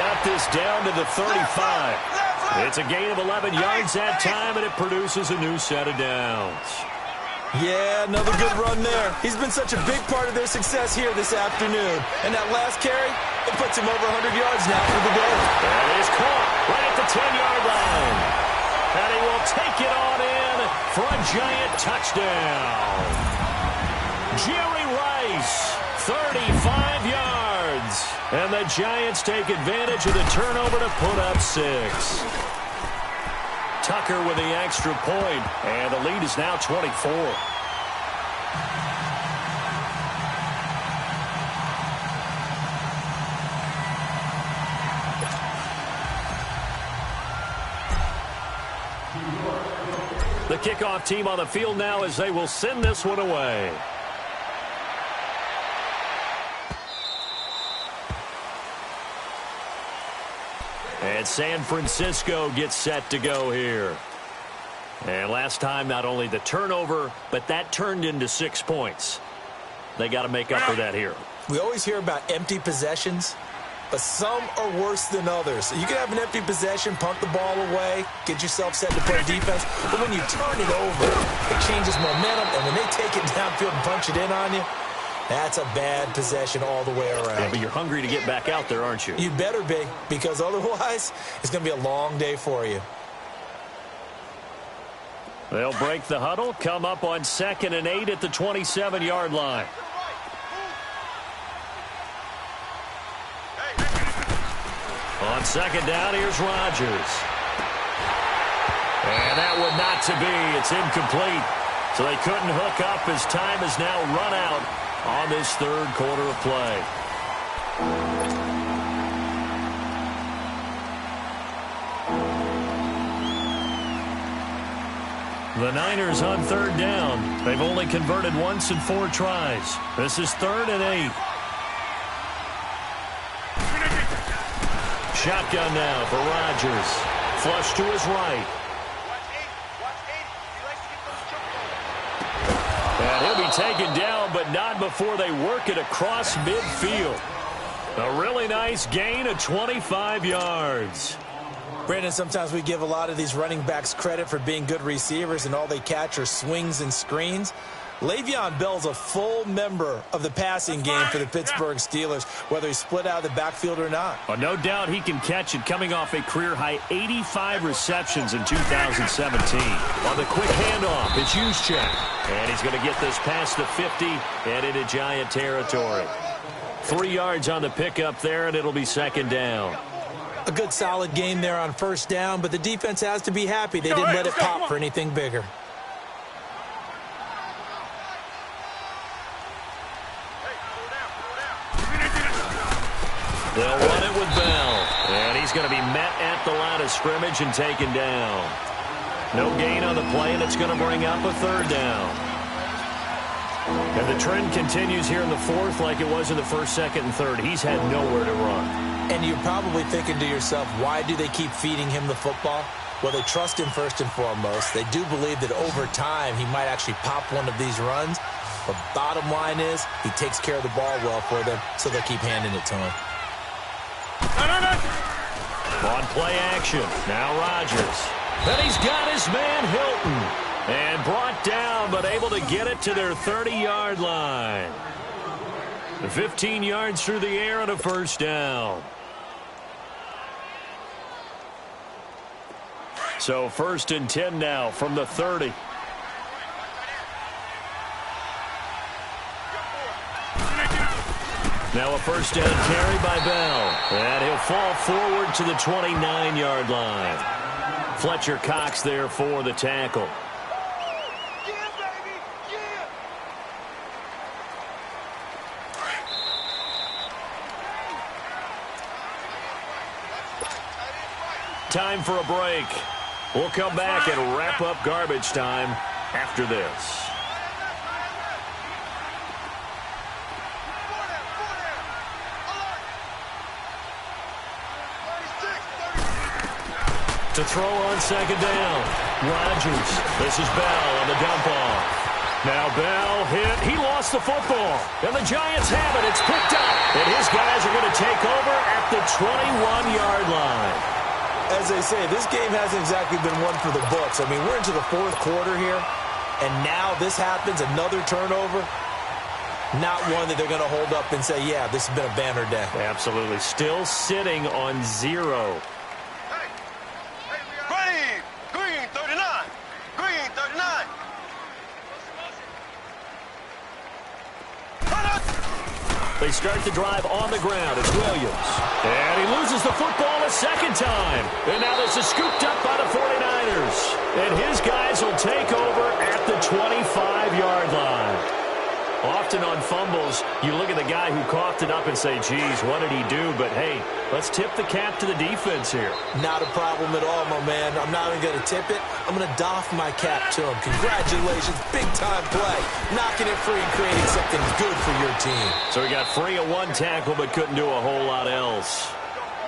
got this down to the 35. It's a gain of 11 yards that time, and it produces a new set of downs. Yeah, another good run there. He's been such a big part of their success here this afternoon. And that last carry, it puts him over 100 yards now for the day. That is caught right at the 10-yard line. And he will take it on in for a giant touchdown. Jerry Rice, 35 yards. And the Giants take advantage of the turnover to put up 6. Tucker with the extra point, and the lead is now 24. The kickoff team on the field now as they will send this one away. And San Francisco gets set to go here. And last time, not only the turnover, but that turned into 6 points. They got to make up for that here. We always hear about empty possessions, but some are worse than others. You can have an empty possession, punt the ball away, get yourself set to play defense, but when you turn it over, it changes momentum, and when they take it downfield and punch it in on you, that's a bad possession all the way around. Yeah, but you're hungry to get back out there, aren't you? You better be, because otherwise, it's going to be a long day for you. They'll break the huddle, come up on 2nd and 8 at the 27-yard line. On 2nd down, here's Rodgers. And that one not to be. It's incomplete. So they couldn't hook up as time has now run out on this third quarter of play. The Niners on 3rd down. They've only converted once in 4 tries. This is 3rd and 8. Shotgun now for Rodgers. Flush to his right. And he'll be taken down, but not before they work it across midfield. A really nice gain of 25 yards. Brandon, sometimes we give a lot of these running backs credit for being good receivers, and all they catch are swings and screens. Le'Veon Bell's a full member of the passing game for the Pittsburgh Steelers, whether he's split out of the backfield or not. Well, no doubt he can catch it, coming off a career-high 85 receptions in 2017. On the quick handoff, it's Juszczyk. And he's going to get this past the 50 and into Giant territory. 3 yards on the pickup there, and it'll be 2nd down. A good solid game there on 1st down, but the defense has to be happy they didn't let it pop for anything bigger. They'll run it with Bell. And he's going to be met at the line of scrimmage and taken down. No gain on the play, and it's going to bring up a 3rd down. And the trend continues here in the 4th like it was in the 1st, 2nd, and 3rd. He's had nowhere to run. And you're probably thinking to yourself, why do they keep feeding him the football? Well, they trust him first and foremost. They do believe that over time he might actually pop one of these runs. But bottom line is he takes care of the ball well for them, so they'll keep handing it to him. On play action, now Rodgers. And he's got his man Hilton. And brought down, but able to get it to their 30-yard line. 15 yards through the air on a 1st down. So 1st and 10 now from the 30. Now a 1st down carry by Bell. And he'll fall forward to the 29-yard line. Fletcher Cox there for the tackle. Time for a break. We'll come back and wrap up garbage time after this. To throw on 2nd down. Rodgers. This is Bell on the dump off. Now Bell hit. He lost the football. And the Giants have it. It's picked up. And his guys are going to take over at the 21-yard line. As they say, this game hasn't exactly been one for the books. I mean, we're into the fourth quarter here. And now this happens, another turnover. Not one that they're going to hold up and say, yeah, this has been a banner day. Absolutely. Still sitting on 0. Green 39. Green 39. They start the drive on the ground. It's Williams. And he loses the football a second time. And now this is scooped up by the 49ers. And his guys will take over at the 25-yard line. Often on fumbles, you look at the guy who coughed it up and say, geez, what did he do? But, hey, let's tip the cap to the defense here. Not a problem at all, my man. I'm not even going to tip it. I'm going to doff my cap to him. Congratulations. Big-time play. Knocking it free and creating something good for your team. So he got free of one tackle but couldn't do a whole lot else.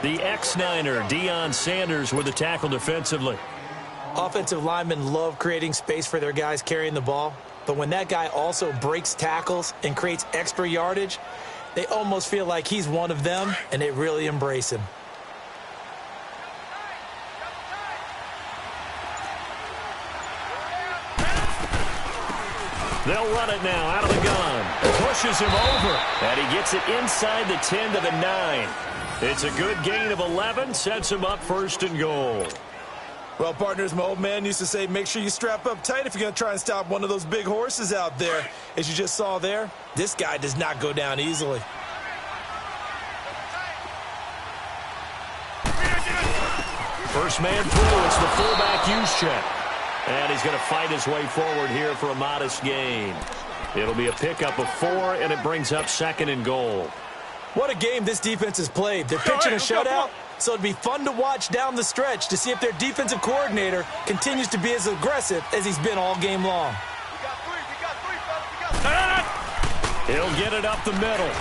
The ex-Niner, Deion Sanders, with the tackle defensively. Offensive linemen love creating space for their guys carrying the ball. But when that guy also breaks tackles and creates extra yardage, they almost feel like he's one of them, and they really embrace him. They'll run it now out of the gun. Pushes him over. And he gets it inside the 10 to the 9. It's a good gain of 11. Sets him up 1st and goal. Well, partners, my old man used to say, make sure you strap up tight if you're going to try and stop one of those big horses out there. As you just saw there, this guy does not go down easily. First man through, it's the fullback use check. And he's going to fight his way forward here for a modest gain. It'll be a pickup of 4, and it brings up 2nd and goal. What a game this defense has played. They're pitching a shutout, so it'd be fun to watch down the stretch to see if their defensive coordinator continues to be as aggressive as he's been all game long. He'll get it up the middle.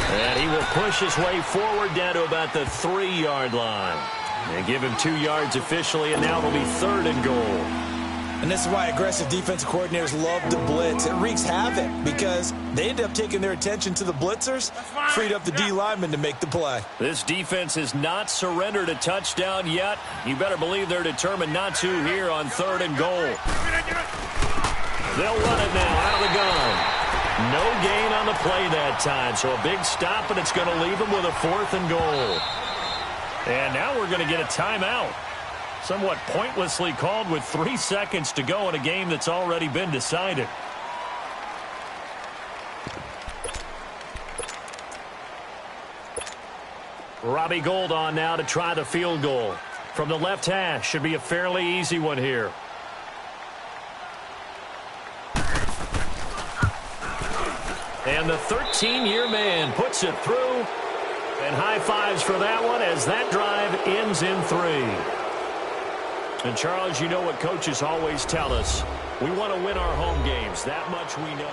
And he will push his way forward down to about the 3-yard line. They give him 2 yards officially, and now it'll be 3rd and goal. And this is why aggressive defensive coordinators love to blitz. It wreaks havoc because they end up taking their attention to the blitzers, freed up the D lineman to make the play. This defense has not surrendered a touchdown yet. You better believe they're determined not to here on 3rd and goal. They'll run it now out of the gun. No gain on the play that time, so a big stop, and it's going to leave them with a 4th and goal. And now we're going to get a timeout. Somewhat pointlessly called with 3 seconds to go in a game that's already been decided. Robbie Gould on now to try the field goal. From the left hash, should be a fairly easy one here. And the 13-year man puts it through. And high fives for that one as that drive ends in 3. And, Charles, you know what coaches always tell us. We want to win our home games. That much we know.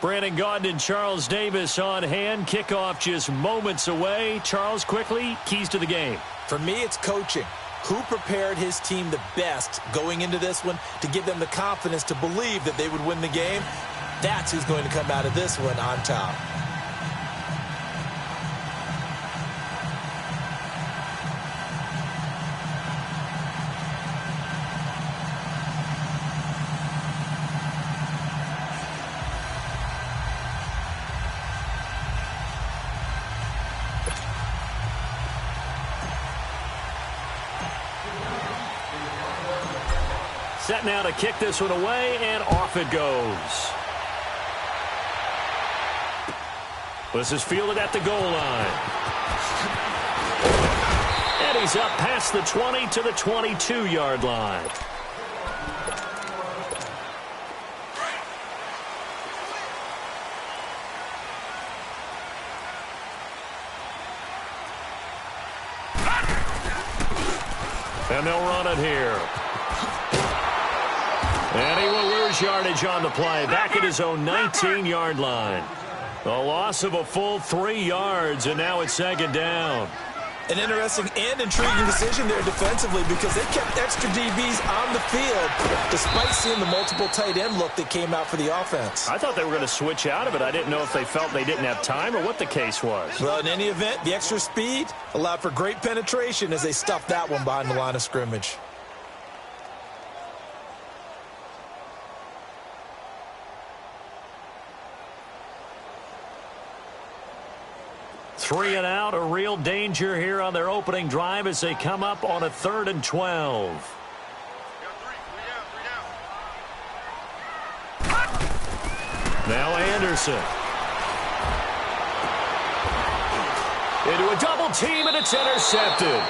Brandon Gaudin and Charles Davis on hand. Kickoff just moments away. Charles, quickly, keys to the game. For me, it's coaching. Who prepared his team the best going into this one to give them the confidence to believe that they would win the game? That's who's going to come out of this one on top. Set now to kick this one away, and off it goes. This is fielded at the goal line. And he's up past the 20 to the 22-yard line. And they'll run it here. And he will lose yardage on the play, back at his own 19-yard line. A loss of a full 3 yards, and now it's second down. An interesting and intriguing decision there defensively because they kept extra DBs on the field despite seeing the multiple tight end look that came out for the offense. I thought they were going to switch out of it. I didn't know if they felt they didn't have time or what the case was. Well, in any event, the extra speed allowed for great penetration as they stuffed that one behind the line of scrimmage. Three and out, a real danger here on their opening drive as they come up on a 3rd and 12. Now Anderson. Into a double team, and it's intercepted.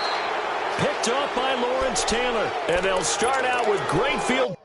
Picked off by Lawrence Taylor. And they'll start out with great field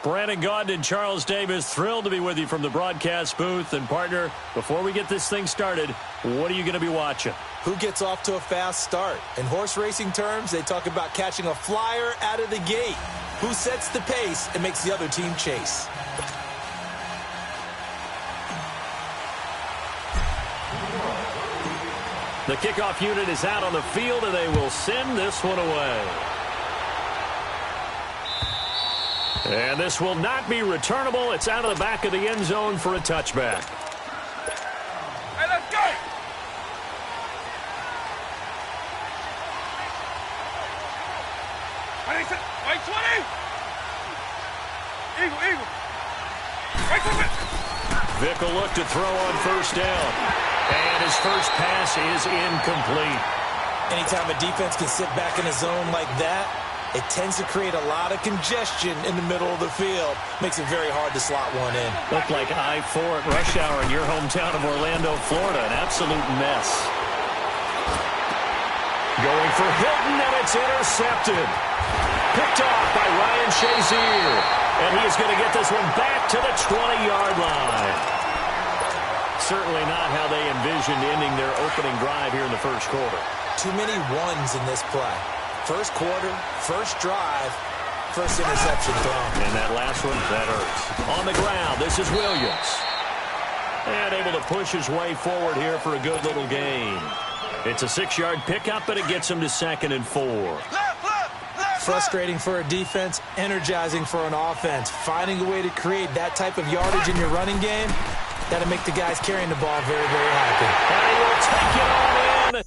Brandon Gaudin and Charles Davis, thrilled to be with you from the broadcast booth. And, partner, before we get this thing started, what are you going to be watching? Who gets off to a fast start? In horse racing terms, they talk about catching a flyer out of the gate. Who sets the pace and makes the other team chase? The kickoff unit is out on the field, and they will send this one away. And this will not be returnable. It's out of the back of the end zone for a touchback. Hey, let's go! Right 20! Eagle! Right 20! Vick will look to throw on first down. And his first pass is incomplete. Anytime a defense can sit back in a zone like that, it tends to create a lot of congestion in the middle of the field. Makes it very hard to slot one in. Looked like I-4 at rush hour in your hometown of Orlando, Florida. An absolute mess. Going for Hilton, and it's intercepted. Picked off by Ryan Shazier. And he is going to get this one back to the 20-yard line. Certainly not how they envisioned ending their opening drive here in the first quarter. Too many ones in this play. First quarter, first drive, first interception thrown. And that last one, that hurts. On the ground, this is Williams. And able to push his way forward here for a good little gain. It's a 6-yard pickup, but it gets him to 2nd and 4. Frustrating for a defense, energizing for an offense. Finding a way to create that type of yardage in your running game, that'll make the guys carrying the ball very, very happy. And he will take it on in.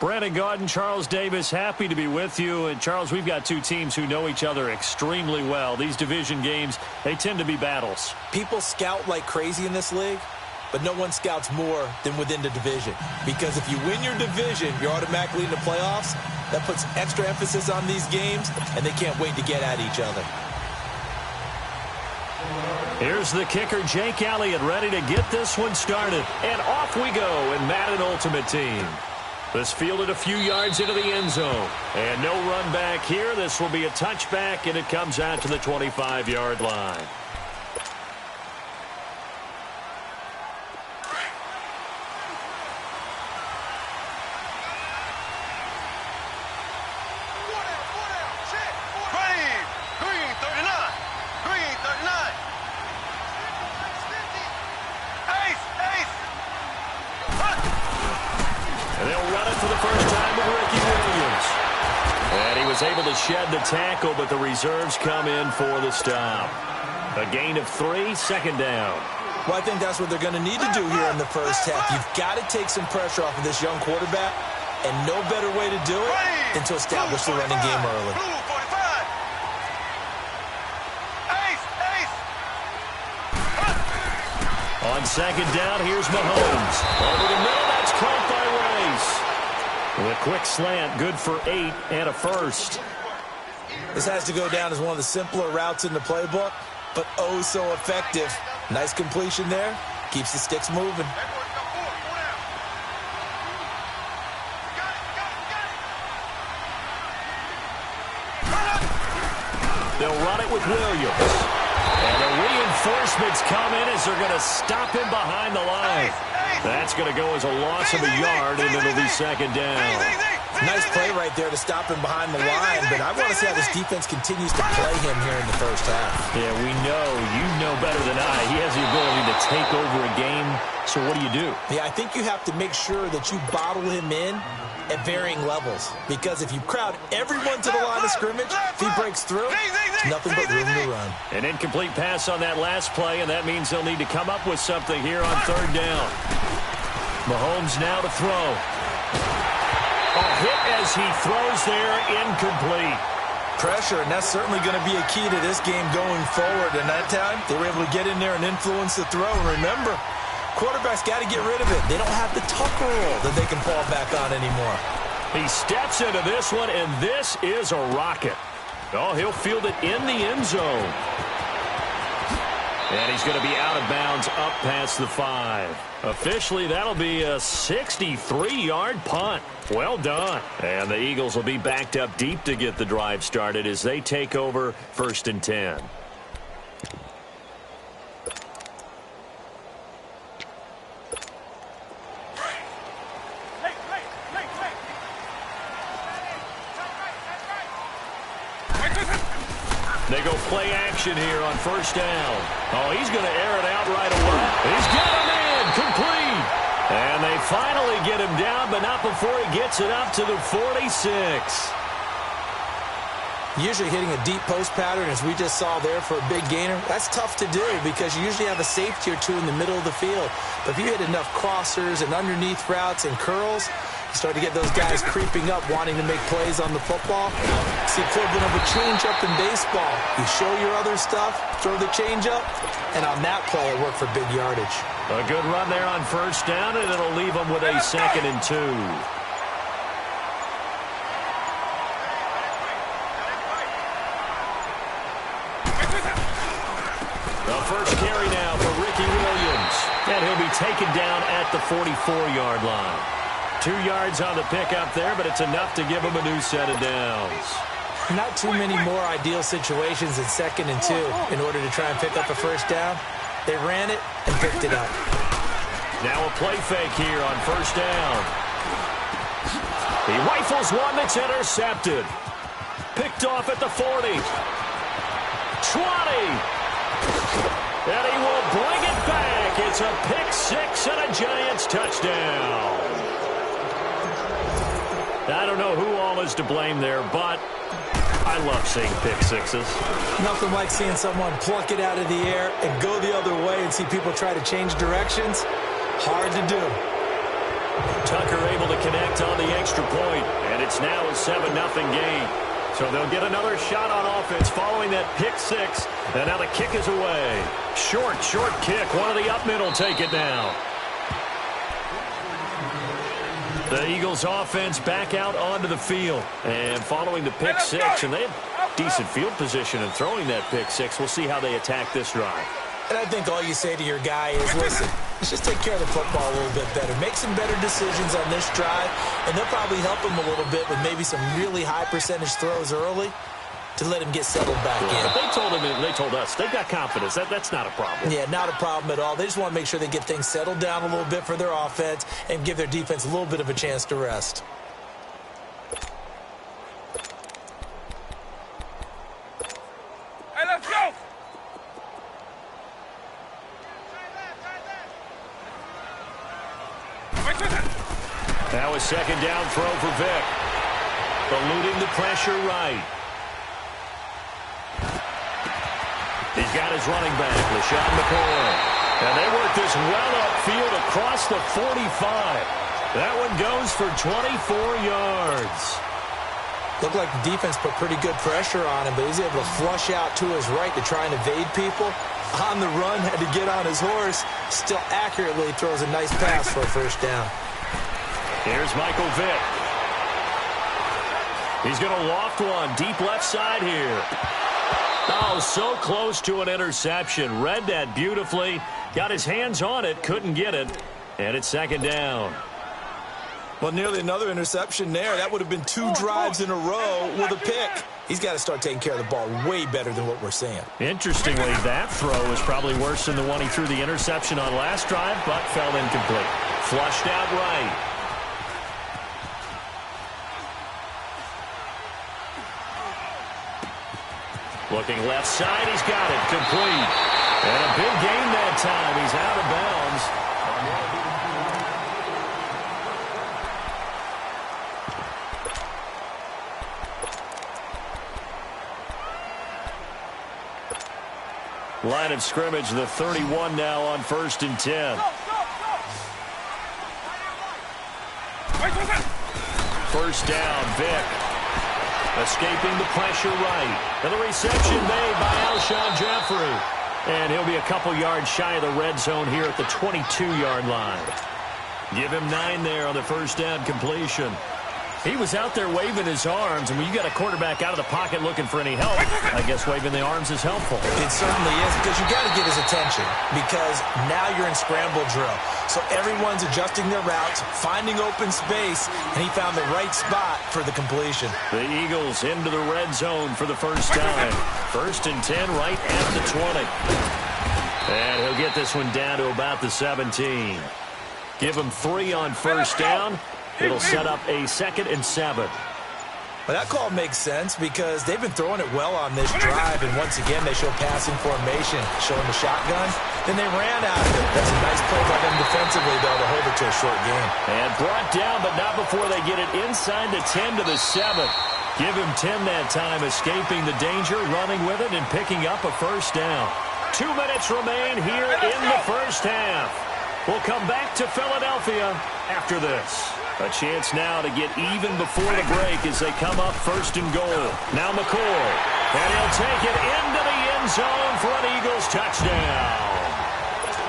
Brandon Gaudin, Charles Davis, happy to be with you. And, Charles, we've got two teams who know each other extremely well. These division games, they tend to be battles. People scout like crazy in this league, but no one scouts more than within the division. Because if you win your division, you're automatically in the playoffs. That puts extra emphasis on these games, and they can't wait to get at each other. Here's the kicker, Jake Elliott, ready to get this one started. And off we go in Madden Ultimate Team. This fielded a few yards into the end zone. And no run back here. This will be a touchback, and it comes out to the 25-yard line. Able to shed the tackle, but the reserves come in for the stop. A gain of 3, second down. Well, I think that's what they're going to need to do here in the first half. You've got to take some pressure off of this young quarterback, and no better way to do it than to establish the running game early. On second down, here's Mahomes. Over the middle, that's caught by Rice. With a quick slant, good for 8 and a first. This has to go down as one of the simpler routes in the playbook, but oh so effective. Nice completion there. Keeps the sticks moving. They'll run it with Williams. And the reinforcements come in as they're going to stop him behind the line. That's going to go as a loss of a yard, and it'll be second down. Nice play right there to stop him behind the line, but I want to see how this defense continues to play him here in the first half. Yeah, we know. You know better than I. He has the ability to take over a game, so what do? Yeah, I think you have to make sure that you bottle him in at varying levels, because if you crowd everyone to the line of scrimmage, if he breaks through, there's nothing but room to run. An incomplete pass on that last play, and that means they'll need to come up with something here on third down. Mahomes now to throw. A hit as he throws there, incomplete. Pressure, and that's certainly going to be a key to this game going forward. And that time, they were able to get in there and influence the throw. And remember, quarterbacks got to get rid of it. They don't have the tucker roll that they can fall back on anymore. He steps into this one, and this is a rocket. Oh, he'll field it in the end zone. And he's going to be out of bounds up past the 5. Officially, that'll be a 63-yard punt. Well done. And the Eagles will be backed up deep to get the drive started as they take over 1st and 10. They go play action here on first down. Oh, he's going to air it out right away. He's got him in, complete. And they finally get him down, but not before he gets it up to the 46. Usually hitting a deep post pattern, as we just saw there for a big gainer, that's tough to do because you usually have a safety or two in the middle of the field. But if you hit enough crossers and underneath routes and curls, you start to get those guys creeping up, wanting to make plays on the football. It's the equivalent of a change-up in baseball. You show your other stuff, throw the change-up, and on that play, it worked for big yardage. A good run there on first down, and it'll leave them with a 2nd and 2. The first carry now for Ricky Williams. And he'll be taken down at the 44-yard line. 2 yards on the pickup there, but it's enough to give him a new set of downs. Not too many more ideal situations in 2nd and 2 in order to try and pick up a first down. They ran it and picked it up. Now a play fake here on first down. He rifles one that's intercepted. Picked off at the 40. 20. And he will bring it back. It's a pick 6 and a Giants touchdown. I don't know who all is to blame there, but I love seeing pick sixes. Nothing like seeing someone pluck it out of the air and go the other way and see people try to change directions. Hard to do. Tucker able to connect on the extra point, and it's now a 7-0 game. So they'll get another shot on offense following that pick 6, and now the kick is away. Short kick. One of the up middle take it down. The Eagles offense back out onto the field. And following the pick 6, and they have decent field position in throwing that pick 6. We'll see how they attack this drive. And I think all you say to your guy is, listen, let's just take care of the football a little bit better. Make some better decisions on this drive, and they'll probably help him a little bit with maybe some really high percentage throws early to let him get settled back in. They told us they've got confidence. That's not a problem. Yeah, not a problem at all. They just want to make sure they get things settled down a little bit for their offense and give their defense a little bit of a chance to rest. Hey, let's go! Now a second down throw for Vic. Eluding the pressure right. He's got his running back, LaShawn McCoy. And they work this well upfield across the 45. That one goes for 24 yards. Looked like the defense put pretty good pressure on him, but he's able to flush out to his right to try and evade people. On the run, had to get on his horse. Still accurately throws a nice pass for a first down. Here's Michael Vick. He's going to loft one deep left side here. Oh, so close to an interception. Read that beautifully. Got his hands on it, couldn't get it. And it's second down. Well, nearly another interception there. That would have been 2 drives in a row with a pick. He's got to start taking care of the ball way better than what we're seeing. Interestingly, that throw is probably worse than the one he threw the interception on last drive, but fell incomplete. Flushed out right. Looking left side, he's got it, complete. And a big gain that time. He's out of bounds. Line of scrimmage, the 31 now on 1st and 10. First down, Vic. Escaping the pressure right. And the reception made by Alshon Jeffrey. And he'll be a couple yards shy of the red zone here at the 22-yard line. Give him 9 there on the first down completion. He was out there waving his arms, and when you got a quarterback out of the pocket looking for any help, I guess waving the arms is helpful. It certainly is, because you got to get his attention, because now you're in scramble drill. So everyone's adjusting their routes, finding open space, and he found the right spot for the completion. The Eagles into the red zone for the first time. 1st and 10 right at the 20. And he'll get this one down to about the 17. Give him 3 on first down. It'll set up a 2nd and 7. Well, that call makes sense because they've been throwing it well on this drive, and once again they show passing formation, showing the shotgun. Then they ran out of it. That's a nice play by them defensively, though, to hold it to a short game. And brought down, but not before they get it inside the 10 to the 7. Give him 10 that time, escaping the danger, running with it, and picking up a first down. 2 minutes remain here in the first half. We'll come back to Philadelphia after this. A chance now to get even before the break as they come up 1st and goal. Now McCoy. And he'll take it into the end zone for an Eagles touchdown.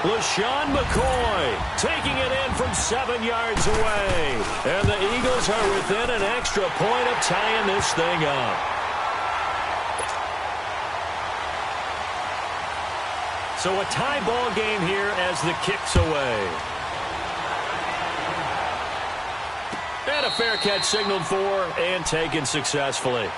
LaShawn McCoy taking it in from 7 yards away. And the Eagles are within an extra point of tying this thing up. So a tie ball game here as the kick's away. And a fair catch signaled for and taken successfully.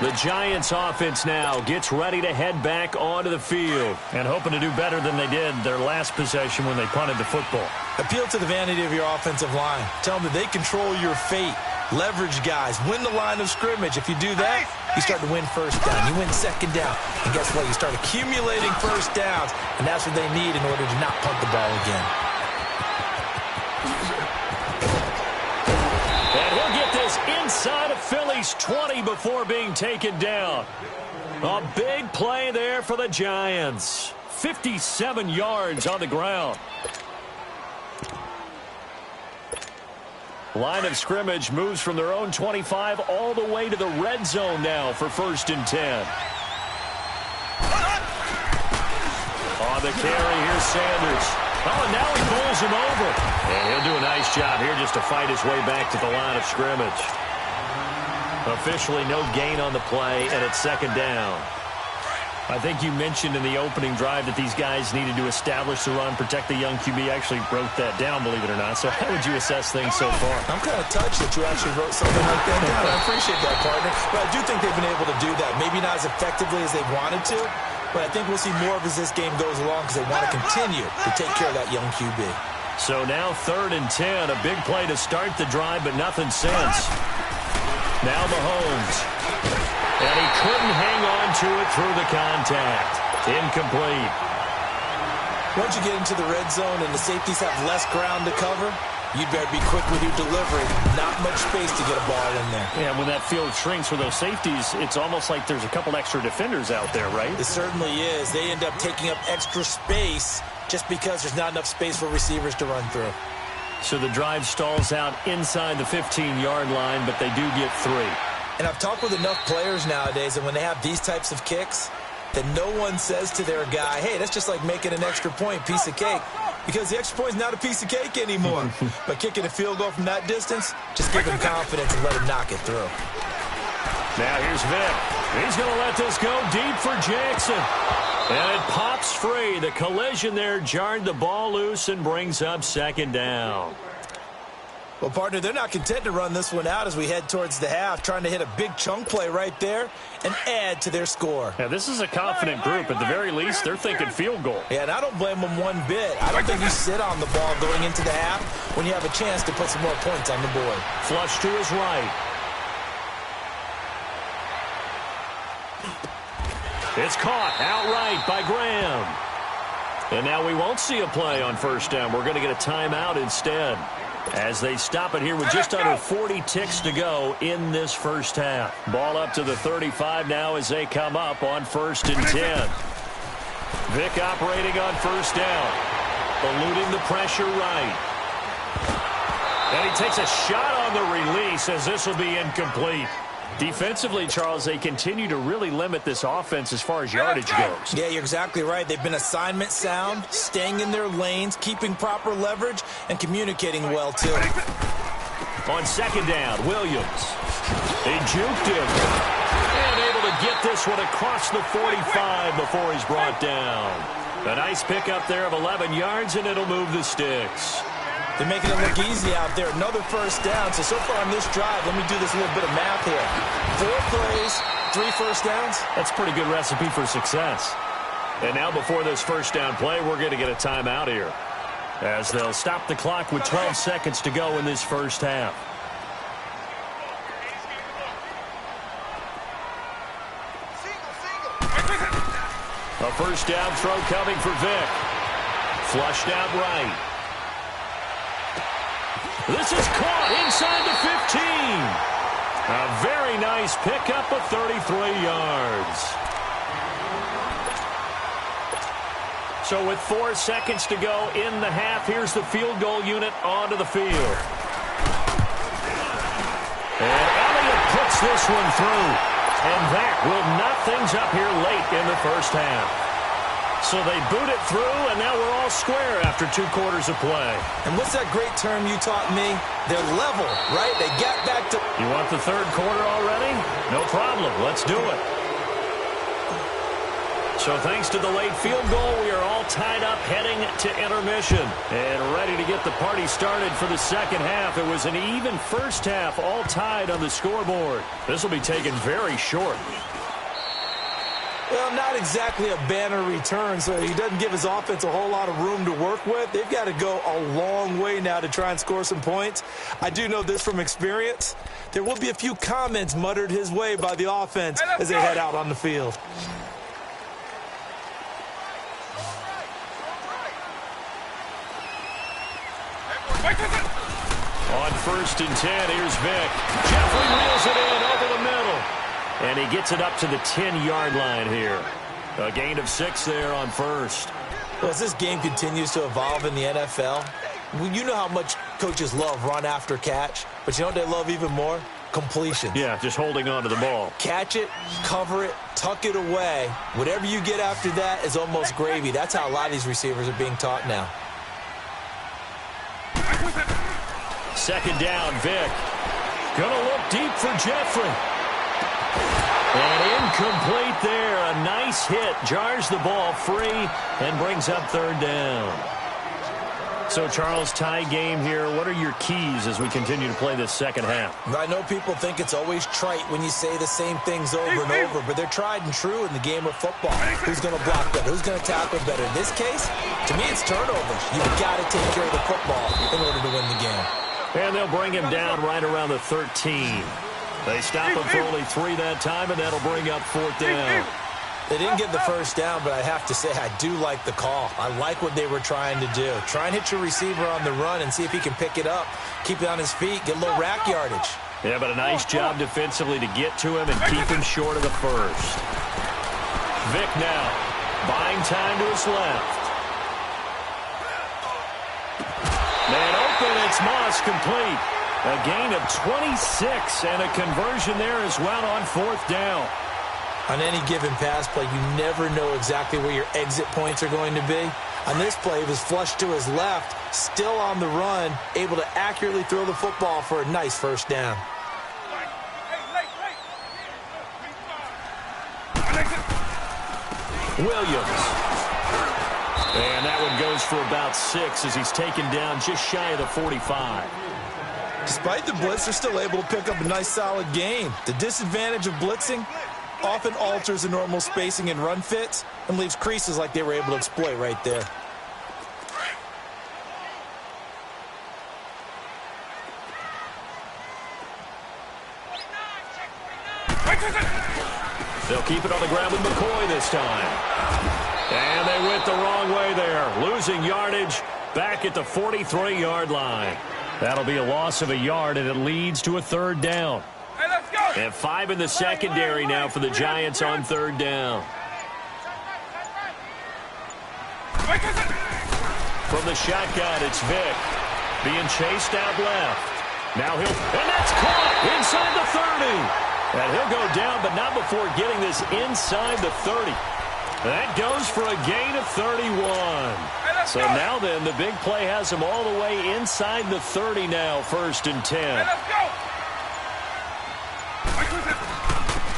The Giants offense now gets ready to head back onto the field and hoping to do better than they did their last possession when they punted the football. Appeal to the vanity of your offensive line. Tell them that they control your fate. Leverage guys. Win the line of scrimmage. If you do that, you start to win first down. You win second down. And guess what? You start accumulating first downs, and that's what they need in order to not punt the ball again. And he'll get this inside of Philly's 20 before being taken down. A big play there for the Giants. 57 yards on the ground. Line of scrimmage moves from their own 25 all the way to the red zone now for 1st and 10. On the carry, here's Sanders. Oh, and now he bowls him over. And he'll do a nice job here just to fight his way back to the line of scrimmage. Officially no gain on the play, and it's 2nd down. I think you mentioned in the opening drive that these guys needed to establish the run, protect the young QB. I actually wrote that down, believe it or not. So how would you assess things so far? I'm kind of touched that you actually wrote something like that down. I appreciate that, partner. But I do think they've been able to do that. Maybe not as effectively as they wanted to, but I think we'll see more of as this game goes along because they want to continue to take care of that young QB. So now 3rd and 10, a big play to start the drive, but nothing since. Now Mahomes. And he couldn't hang on to it through the contact. Incomplete. Once you get into the red zone and the safeties have less ground to cover, you'd better be quick with your delivery. Not much space to get a ball in there. Yeah, when that field shrinks for those safeties, it's almost like there's a couple extra defenders out there, right? It certainly is. They end up taking up extra space just because there's not enough space for receivers to run through. So the drive stalls out inside the 15-yard line, but they do get 3. And I've talked with enough players nowadays, and when they have these types of kicks, that no one says to their guy, hey, that's just like making an extra point, piece of cake. Because the extra point is not a piece of cake anymore. But kicking a field goal from that distance, just give him confidence and let him knock it through. Now here's Vic. He's going to let this go deep for Jackson. And it pops free. The collision there jarred the ball loose and brings up 2nd down. Well, partner, they're not content to run this one out as we head towards the half, trying to hit a big chunk play right there and add to their score. Yeah, this is a confident group. At the very least, they're thinking field goal. Yeah, and I don't blame them one bit. I don't think you sit on the ball going into the half when you have a chance to put some more points on the board. Flush to his right. It's caught outright by Graham. And now we won't see a play on 1st down. We're going to get a timeout instead, as they stop it here with just under 40 ticks to go in this 1st half. Ball up to the 35 now as they come up on 1st and 10. Vic operating on 1st down. Eluding the pressure right. And he takes a shot on the release as this will be incomplete. Defensively, Charles, they continue to really limit this offense as far as yardage goes. Yeah, you're exactly right. They've been assignment sound, staying in their lanes, keeping proper leverage, and communicating well, too. On 2nd down, Williams. They juked him. And able to get this one across the 45 before he's brought down. A nice pickup there of 11 yards, and it'll move the sticks. They're making it look easy out there. Another 1st down. So far on this drive, let me do this little bit of math here. 4 plays, 3 1st downs. That's a pretty good recipe for success. And now before this 1st down play, we're going to get a timeout here, as they'll stop the clock with 12 seconds to go in this 1st half. A 1st down throw coming for Vic. Flushed out right. This is caught inside the 15. A very nice pickup of 33 yards. So with 4 seconds to go in the half, here's the field goal unit onto the field. And Elliott puts this one through. And that will knock things up here late in the 1st half. So they boot it through, and now we're all square after 2 quarters of play. And what's that great term you taught me? They're level, right? They got back to... You want the 3rd quarter already? No problem. Let's do it. So thanks to the late field goal, we are all tied up heading to intermission and ready to get the party started for the 2nd half. It was an even 1st half, all tied on the scoreboard. This will be taken very short. Well, not exactly a banner return, so he doesn't give his offense a whole lot of room to work with. They've got to go a long way now to try and score some points. I do know this from experience. There will be a few comments muttered his way by the offense as they head out on the field. On 1st and 10, here's Vic. Jeffrey reels it in over the middle. And he gets it up to the 10-yard line here. A gain of 6 there on 1st. Well, as this game continues to evolve in the NFL, you know how much coaches love run after catch, but you know what they love even more? Completion. Yeah, just holding on to the ball. Catch it, cover it, tuck it away. Whatever you get after that is almost gravy. That's how a lot of these receivers are being taught now. 2nd down, Vic. Gonna look deep for Jeffrey. And incomplete there. A nice hit. Jars the ball free and brings up third down. So, Charles, tie game here. What are your keys as we continue to play this second half? I know people think it's always trite when you say the same things over and over, but they're tried and true in the game of football. Who's going to block better? Who's going to tackle better? In this case, to me, it's turnovers. You've got to take care of the football in order to win the game. And they'll bring him down right around the 13. They stop him for only 3 that time, and that'll bring up fourth down. They didn't get the first down, but I have to say I do like the call. I like what they were trying to do. Try and hit your receiver on the run and see if he can pick it up, keep it on his feet, get a little rack yardage. Yeah, but a nice job defensively to get to him and keep him short of the first. Vick now, buying time to his left. Man open, it's Moss complete. A gain of 26 and a conversion there as well on fourth down. On any given pass play, you never know exactly where your exit points are going to be. On this play, he was flushed to his left, still on the run, able to accurately throw the football for a nice first down. Williams. And that one goes for about 6 as he's taken down just shy of the 45. Despite the blitz, they're still able to pick up a nice solid gain. The disadvantage of blitzing often alters the normal spacing and run fits and leaves creases like they were able to exploit right there. They'll keep it on the ground with McCoy this time. And they went the wrong way there, losing yardage back at the 43-yard line. That'll be a loss of a yard, and it leads to a third down. Hey, let's go. And 5 in the secondary now for the Giants on third down. From the shotgun, it's Vick. Being chased out left. Now he'll, and that's caught inside the 30. And he'll go down, but not before getting this inside the 30. That goes for a gain of 31. So now then, the big play has him all the way inside the 30 now, 1st and 10.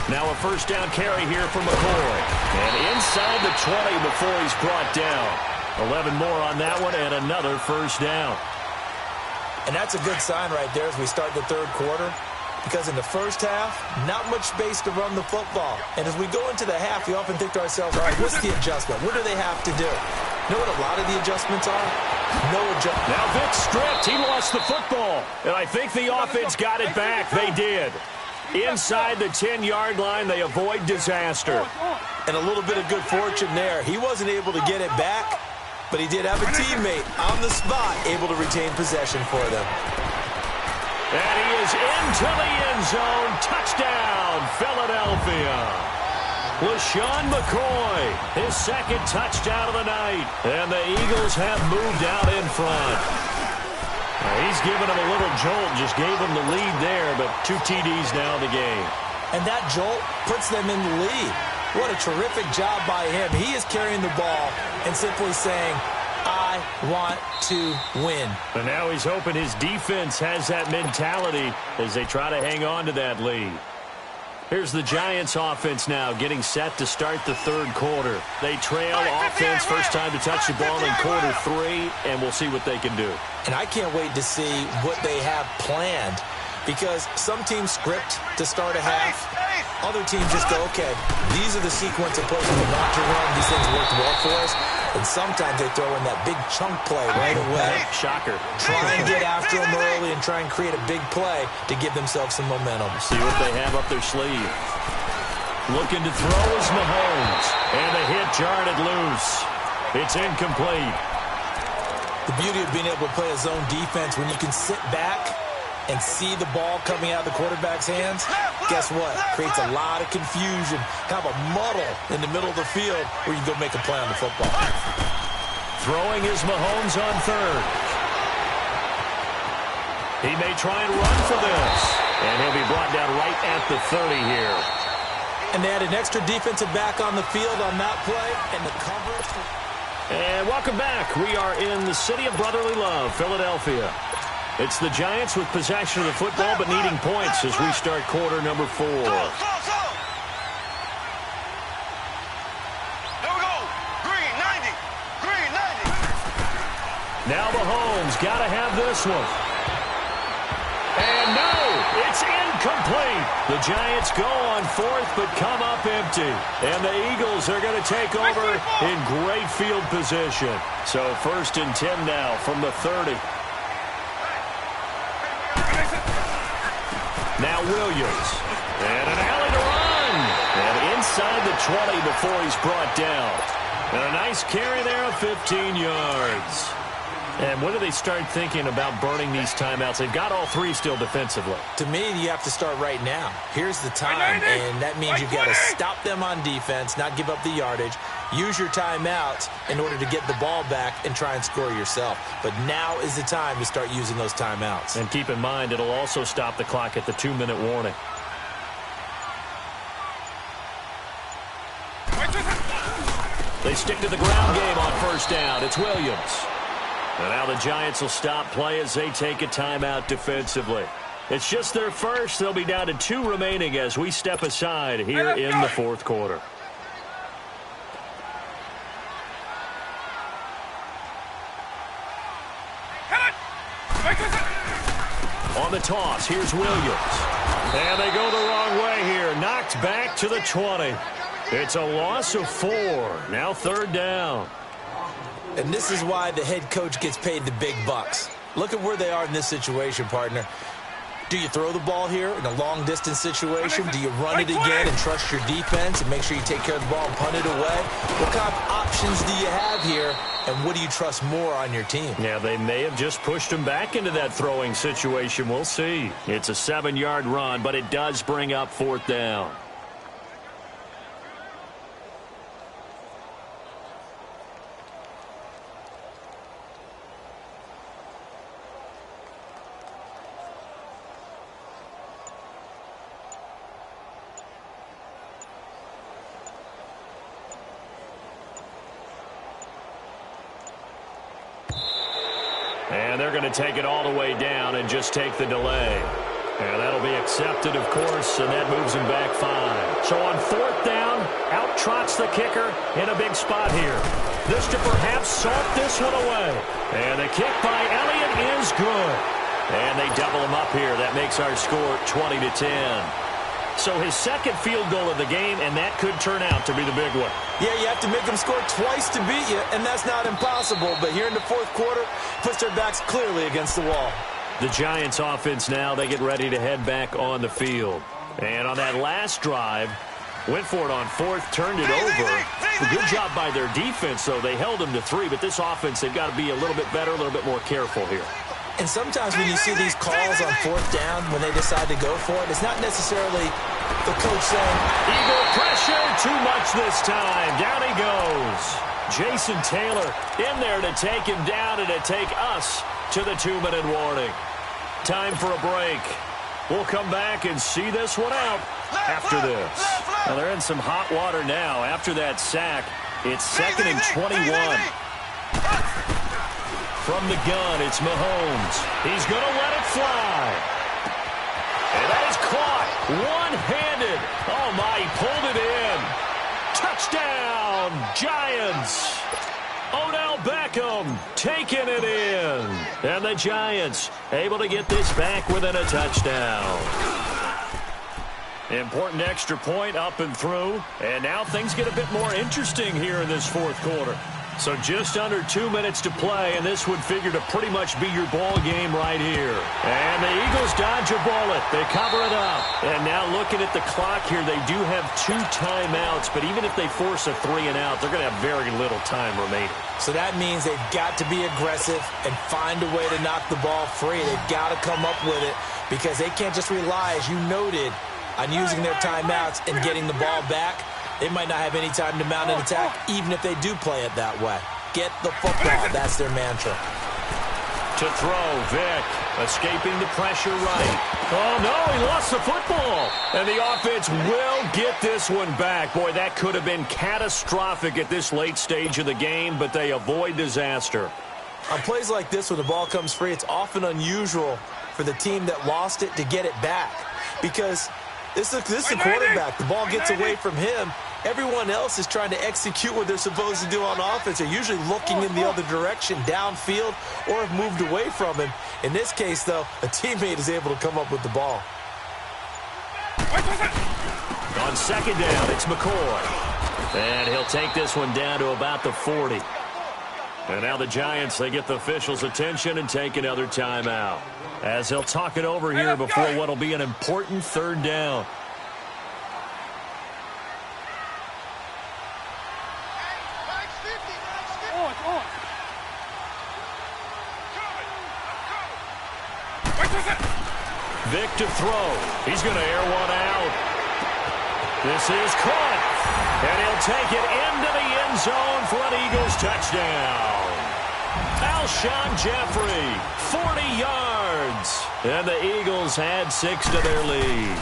Now a first down carry here for McCoy. And inside the 20 before he's brought down. 11 more on that one and another first down. And that's a good sign right there as we start the third quarter. Because in the first half, not much space to run the football. And as we go into the half, we often think to ourselves, all right, what's the adjustment? What do they have to do? You know what a lot of the adjustments are? No adjustment. Now Vick stripped. He lost the football. And I think the offense got it back. They did. Inside the 10-yard line, they avoid disaster. And a little bit of good fortune there. He wasn't able to get it back, but he did have a teammate on the spot able to retain possession for them. And he is into the end zone. Touchdown, Philadelphia. LaShawn McCoy, his second touchdown of the night. And the Eagles have moved out in front. He's given him a little jolt, just gave him the lead there, but 2 TDs now in the game. And that jolt puts them in the lead. What a terrific job by him. He is carrying the ball and simply saying, I want to win. And now he's hoping his defense has that mentality as they try to hang on to that lead. Here's the Giants offense now getting set to start the third quarter. They trail offense, first time to touch the ball in quarter 3, and we'll see what they can do. And I can't wait to see what they have planned because some teams script to start a half. Other teams just go, okay, these are the sequence of plays we want to run. These things worked well for us. And sometimes they throw in that big chunk play right away. Shocker. Try and get after them early and try and create a big play to give themselves some momentum. See what they have up their sleeve. Looking to throw is Mahomes. And the hit jarred it loose. It's incomplete. The beauty of being able to play a zone defense when you can sit back and see the ball coming out of the quarterback's hands, guess what? Creates a lot of confusion, kind of a muddle in the middle of the field where you go make a play on the football. Throwing is Mahomes on third. He may try and run for this. And he'll be brought down right at the 30 here. And they had an extra defensive back on the field on that play, and the coverage. And welcome back. We are in the city of brotherly love, Philadelphia. It's the Giants with possession of the football but needing points as we start quarter number 4. Now Mahomes got to have this one. And no, it's incomplete. The Giants go on fourth but come up empty. And the Eagles are going to take over in great field position. So 1st and 10 now from the 30. Now Williams. And an alley to run. And inside the 20 before he's brought down. And a nice carry there of 15 yards. And when do they start thinking about burning these timeouts? They've got all 3 still defensively. To me, you have to start right now. Here's the time, and that means you've got to stop them on defense, not give up the yardage, use your timeouts in order to get the ball back and try and score yourself. But now is the time to start using those timeouts. And keep in mind, it'll also stop the clock at the 2-minute warning. They stick to the ground game on 1st down. It's Williams. And now the Giants will stop play as they take a timeout defensively. It's just their first. They'll be down to 2 remaining as we step aside here in the 4th quarter. On the toss, here's Williams. And they go the wrong way here. Knocked back to the 20. It's a loss of 4. Now 3rd down. And this is why the head coach gets paid the big bucks. Look at where they are in this situation, partner. Do you throw the ball here in a long-distance situation? Do you run it again and trust your defense and make sure you take care of the ball and punt it away? What kind of options do you have here, and what do you trust more on your team? Yeah, they may have just pushed him back into that throwing situation. We'll see. It's a 7-yard run, but it does bring up 4th down. And they're going to take it all the way down and just take the delay. And that'll be accepted, of course, and that moves him back 5. So on 4th down, out trots the kicker in a big spot here. This to perhaps salt this one away. And the kick by Elliott is good. And they double him up here. That makes our score 20-10. So his 2nd field goal of the game, and that could turn out to be the big one. Yeah, you have to make them score twice to beat you, and that's not impossible. But here in the 4th quarter, puts their backs clearly against the wall. The Giants offense now, they get ready to head back on the field. And on that last drive, went for it on 4th, turned it over. A good job by their defense, though. They held them to 3, but this offense, they've got to be a little bit better, a little bit more careful here. And sometimes when you see these calls on 4th down, when they decide to go for it, it's not necessarily the coach saying, Eagle pressure, too much this time. Down he goes. Jason Taylor in there to take him down and to take us to the 2-minute warning. Time for a break. We'll come back and see this one out after this. Now they're in some hot water now. After that sack, it's 2nd and 21. From the gun, it's Mahomes. He's going to let it fly. And that is caught one-handed. Oh, my, he pulled it in. Touchdown, Giants. Odell Beckham taking it in. And the Giants able to get this back within a touchdown. Important extra point up and through. And now things get a bit more interesting here in this 4th quarter. So just under 2 minutes to play, and this would figure to pretty much be your ball game right here. And the Eagles dodge a bullet. They cover it up. And now looking at the clock here, they do have 2 timeouts, but even if they force a 3 and out, they're going to have very little time remaining. So that means they've got to be aggressive and find a way to knock the ball free. They've got to come up with it because they can't just rely, as you noted, on using their timeouts and getting the ball back. They might not have any time to mount an attack, even if they do play it that way. Get the football. That's their mantra. To throw, Vick, escaping the pressure right. Oh, no, he lost the football. And the offense will get this one back. Boy, that could have been catastrophic at this late stage of the game, but they avoid disaster. On plays like this, when the ball comes free, it's often unusual for the team that lost it to get it back. Because this is a quarterback. The ball gets away from him, Everyone else is trying to execute what they're supposed to do on offense. They're usually looking in the other direction, downfield, or have moved away from him. In this case, though, a teammate is able to come up with the ball. On second down, it's McCoy. And he'll take this one down to about the 40. And now the Giants, they get the officials' attention and take another timeout, as they'll talk it over here before what will be an important third down. Vic to throw. He's going to air one out. This is caught. And he'll take it into the end zone for an Eagles touchdown. Alshon Jeffrey, 40 yards. And the Eagles add 6 to their lead.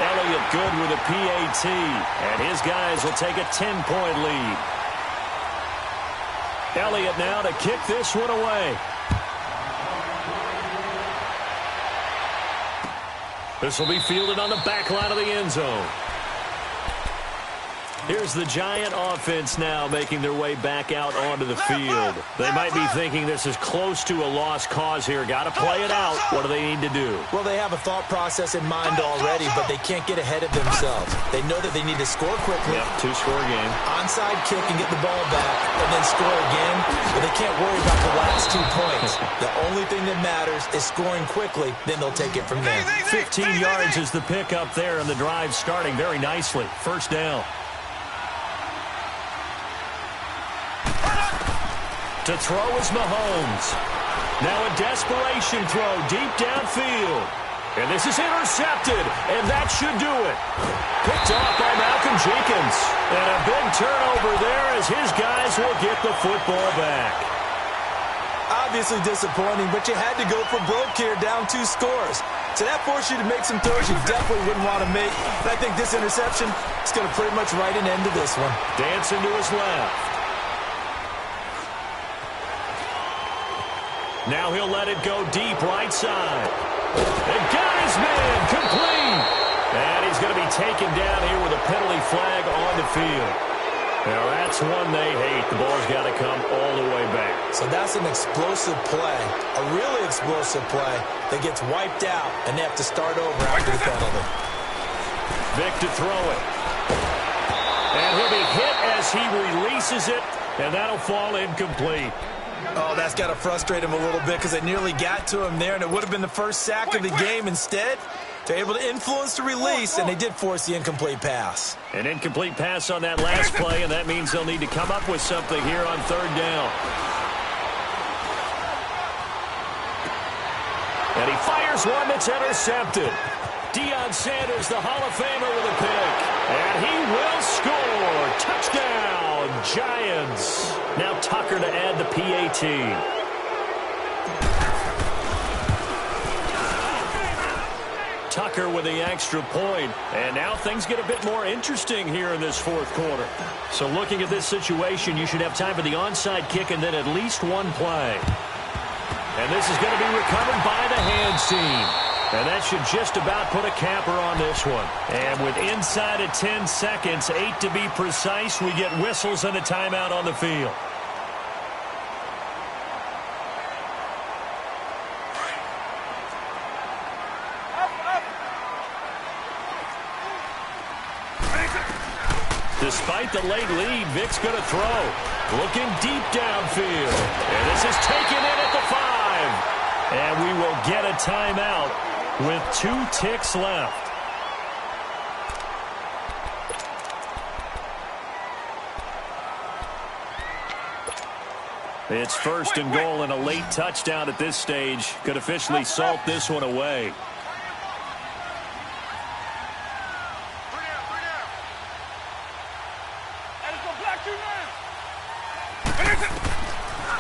Elliott good with a PAT. And his guys will take a 10-point lead. Elliott now to kick this one away. This will be fielded on the back line of the end zone. Here's the Giant offense now making their way back out onto the field. They might be thinking this is close to a lost cause here. Got to play it out. What do they need to do? Well, they have a thought process in mind already, but they can't get ahead of themselves. They know that they need to score quickly. Yep, 2-score game. Onside kick and get the ball back, and then score again. But they can't worry about the last 2 points. The only thing that matters is scoring quickly. Then they'll take it from there. 15 yards is the pickup there, and the drive starting very nicely. First down. To throw is Mahomes. Now a desperation throw deep downfield. And this is intercepted, and that should do it. Picked off by Malcolm Jenkins. And a big turnover there as his guys will get the football back. Obviously disappointing, but you had to go for broke here, down 2 scores. So that forced you to make some throws you definitely wouldn't want to make. But I think this interception is going to pretty much write an end to this one. Dancing to his left. Now he'll let it go deep right side. And got his man complete. And he's going to be taken down here with a penalty flag on the field. Now that's one they hate. The ball's got to come all the way back. So that's an explosive play, a really explosive play that gets wiped out, and they have to start over after the penalty. Vic to throw it. And he'll be hit as he releases it, and that'll fall incomplete. Oh, that's got to frustrate him a little bit because they nearly got to him there, and it would have been the first sack of the game. Instead, they're able to influence the release, and they did force the incomplete pass. An incomplete pass on that last play, and that means they'll need to come up with something here on third down. And he fires one that's intercepted. Deion Sanders, the Hall of Famer, with a pick. And he will score. Touchdown, Giants. Now Tucker to add the PAT. Tucker with the extra point. And now things get a bit more interesting here in this fourth quarter. So looking at this situation, you should have time for the onside kick and then at least one play. And this is going to be recovered by the hands team. And that should just about put a capper on this one. And with inside of 10 seconds, 8 to be precise, we get whistles and a timeout on the field. Despite the late lead, Vic's going to throw. Looking deep downfield. And this is taken in at the 5. And we will get a timeout with 2 ticks left. It's first and goal, and a late touchdown at this stage could officially salt this one away.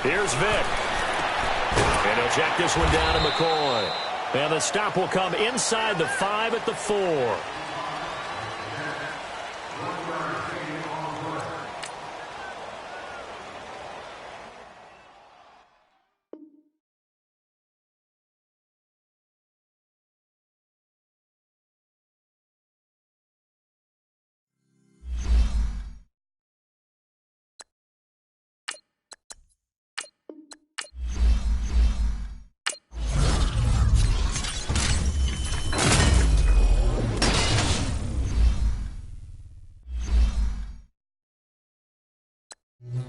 Here's Vic. And he'll check this one down to McCoy. And the stop will come inside the 5 at the 4. it.